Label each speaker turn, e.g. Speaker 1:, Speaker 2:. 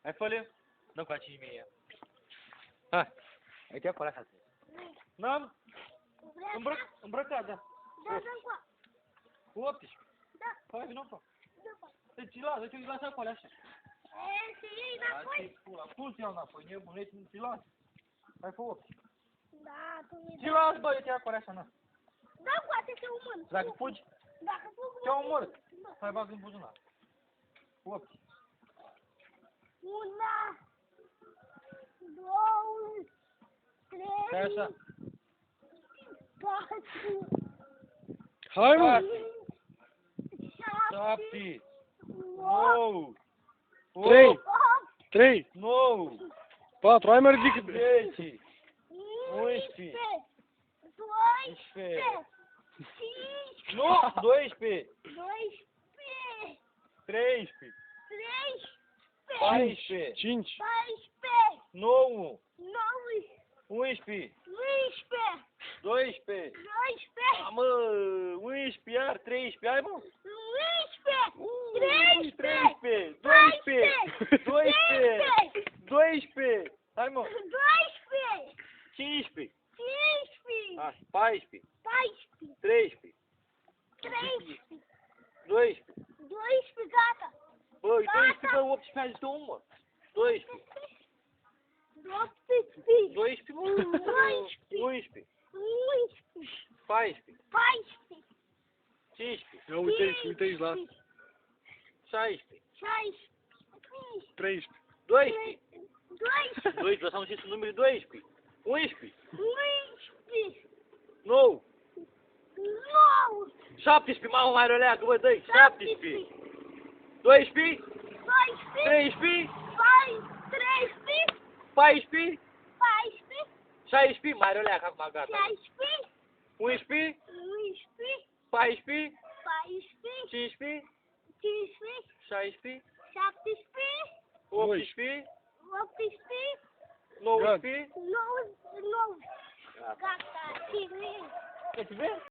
Speaker 1: Hai, fă-le. Dă cu la 5.000. Hai. Ai te acolo așa. N-am. Îmbrăcat, da.
Speaker 2: Da, da,
Speaker 1: Cu 18.
Speaker 2: Da.
Speaker 1: Hai, vină acolo. Deci, lasă, ce-i lasă acolo așa.
Speaker 2: Să iei înapoi?
Speaker 1: Cum ți iau înapoi? Nebun, ți lasă. Hai, fă 18.
Speaker 2: Da, tu mi-ai
Speaker 1: Ce las, bă, eu te acolo așa, na.
Speaker 2: Da, poate te umăr.
Speaker 1: Dacă fugi,
Speaker 2: Dacă fug,
Speaker 1: te omor. Hai, bag în buzunar. 8.
Speaker 2: Una, două,
Speaker 1: Stai
Speaker 2: trei,
Speaker 1: așa.
Speaker 2: 4,
Speaker 3: Hai, mă!
Speaker 1: 7.
Speaker 2: 8,
Speaker 1: 9.
Speaker 3: 3, 3,
Speaker 1: 9.
Speaker 3: 4, hai mă ridică.
Speaker 1: 10.
Speaker 2: 11,
Speaker 1: 12.
Speaker 2: 15,
Speaker 1: Nu, 12.
Speaker 2: 12,
Speaker 1: 13.
Speaker 2: 13,
Speaker 1: 14.
Speaker 3: 5,
Speaker 2: 14,
Speaker 1: 9.
Speaker 2: 9,
Speaker 1: 11.
Speaker 2: 11,
Speaker 1: 12.
Speaker 2: 12,
Speaker 1: Mă, 11 iar, 13. Hai, mă.
Speaker 2: 11, 13,
Speaker 1: 13. 12.
Speaker 2: 13,
Speaker 1: 12. Hai, mă.
Speaker 2: 12,
Speaker 1: 15.
Speaker 2: 15,
Speaker 1: Hai, 14.
Speaker 2: 14,
Speaker 1: 13.
Speaker 2: 13,
Speaker 1: 12.
Speaker 2: 12, gata.
Speaker 1: Bă, 12, bă, 18 ani de om, mă. 12.
Speaker 2: 18,
Speaker 1: 12, mă. 11.
Speaker 2: 11,
Speaker 1: 14.
Speaker 2: 14,
Speaker 1: 15.
Speaker 3: ia uite aici, uite aici la
Speaker 1: 16.
Speaker 2: 16,
Speaker 3: 13.
Speaker 1: 12.
Speaker 2: 12,
Speaker 1: 12, lăsam și sunt numele 12. 11.
Speaker 2: 11,
Speaker 1: 9.
Speaker 2: 9,
Speaker 1: 17, mamă, mai roleacă, bă, dă-i. 17. 12.
Speaker 2: 12,
Speaker 1: 13.
Speaker 2: 13,
Speaker 1: 14.
Speaker 2: 14,
Speaker 1: 16, mai roleacă acum, gata.
Speaker 2: 16,
Speaker 1: 11.
Speaker 2: 11,
Speaker 1: 14.
Speaker 2: 14,
Speaker 1: 15.
Speaker 2: 15,
Speaker 1: 16.
Speaker 2: 17,
Speaker 1: 18.
Speaker 2: 18,
Speaker 1: 19.
Speaker 2: 19.
Speaker 1: Gata.
Speaker 2: Gata, ține.
Speaker 1: Deci, vezi?